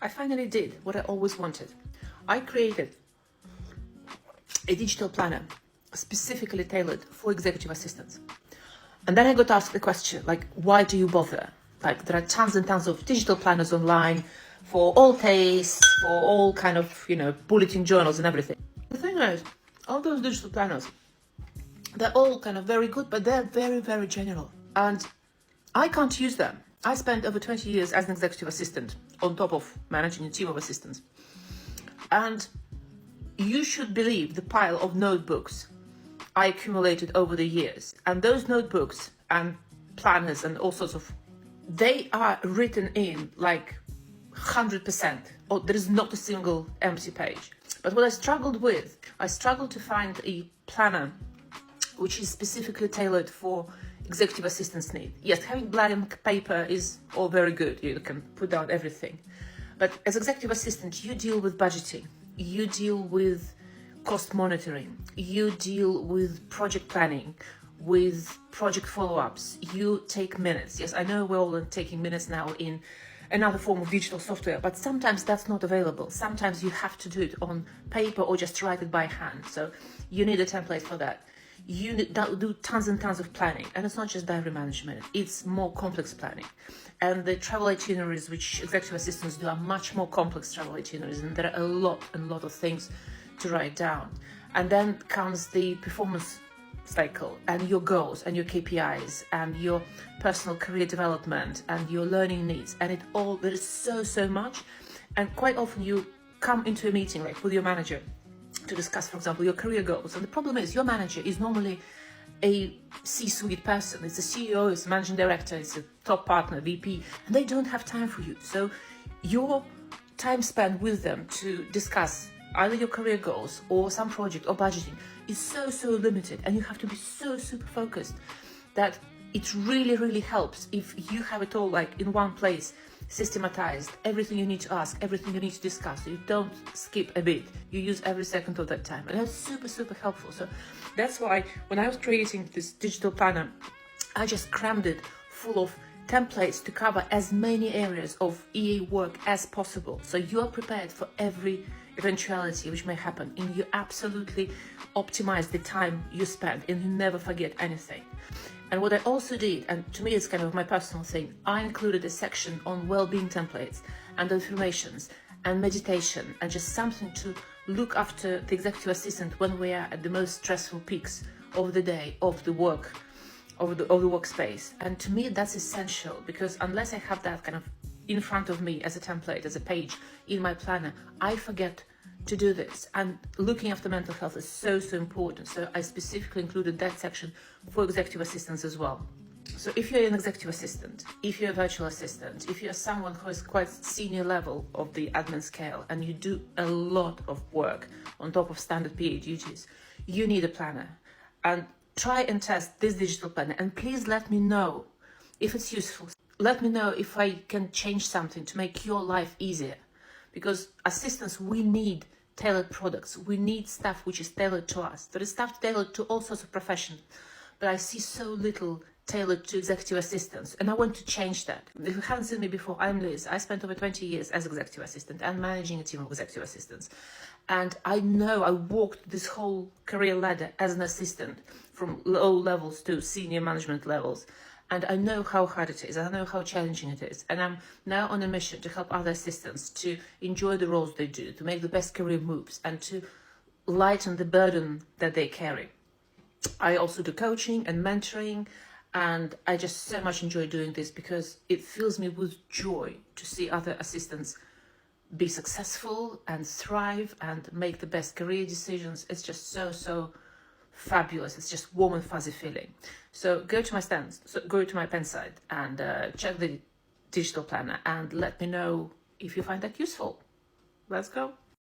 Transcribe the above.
I finally did what I always wanted. I created a digital planner specifically tailored for executive assistants. And then I got asked the question, like, why do you bother? Like, there are tons and tons of digital planners online for all tastes, for all kind of, bulletin journals and everything. The thing is, all those digital planners, they're all kind of very good, but they're very, very general. And I can't use them. I spent over 20 years as an executive assistant on top of managing a team of assistants. And you should believe the pile of notebooks I accumulated over the years. And those notebooks and planners and all sorts of, they are written in like 100%, or there is not a single empty page. But what I struggled to find a planner which is specifically tailored for executive assistants need. Yes, having blank paper is all very good. You can put down everything. But as executive assistant, you deal with budgeting, you deal with cost monitoring, you deal with project planning, with project follow-ups, you take minutes. Yes, I know we're all taking minutes now in another form of digital software, but sometimes that's not available. Sometimes you have to do it on paper or just write it by hand. So you need a template for that. You do tons and tons of planning, and it's not just diary management, it's more complex planning. And the travel itineraries which executive assistants do are much more complex travel itineraries, and there are a lot of things to write down. And then comes the performance cycle and your goals and your KPIs and your personal career development and your learning needs, and there is so much. And quite often you come into a meeting like with your manager to discuss, for example, your career goals. And the problem is your manager is normally a C-suite person. It's a CEO, it's a managing director, it's a top partner, VP, and they don't have time for you. So your time spent with them to discuss either your career goals or some project or budgeting is so limited, and you have to be so super focused that it really helps if you have it all like in one place, systematized, everything you need to ask, everything you need to discuss. So you don't skip a bit, you use every second of that time, and that's super helpful. So that's why when I was creating this digital planner, I just crammed it full of templates to cover as many areas of EA work as possible, so you are prepared for every eventuality which may happen, and you absolutely optimize the time you spend, and you never forget anything. And what I also did, and to me it's kind of my personal thing, I included a section on well-being templates and affirmations and meditation, and just something to look after the executive assistant when we are at the most stressful peaks of the day, of the work, of the workspace. And to me that's essential, because unless I have that kind of in front of me as a template, as a page in my planner, I forget to do this. And looking after mental health is so important. So I specifically included that section for executive assistants as well. So if you're an executive assistant, if you're a virtual assistant, if you're someone who is quite senior level of the admin scale and you do a lot of work on top of standard PA duties, you need a planner. And try and test this digital planner, and please let me know if it's useful. Let me know if I can change something to make your life easier, because assistants, we need tailored products. We need stuff which is tailored to us. There is stuff tailored to all sorts of professions, but I see so little tailored to executive assistants, and I want to change that. If you haven't seen me before, I'm Liz. I spent over 20 years as executive assistant and managing a team of executive assistants. And I know I walked this whole career ladder as an assistant from low levels to senior management levels. And I know how hard it is, I know how challenging it is. And I'm now on a mission to help other assistants to enjoy the roles they do, to make the best career moves, and to lighten the burden that they carry. I also do coaching and mentoring, and I just so much enjoy doing this because it fills me with joy to see other assistants be successful and thrive and make the best career decisions. It's just so fabulous. It's just warm and fuzzy feeling. So go to my pen site and check the digital planner and let me know if you find that useful. Let's go.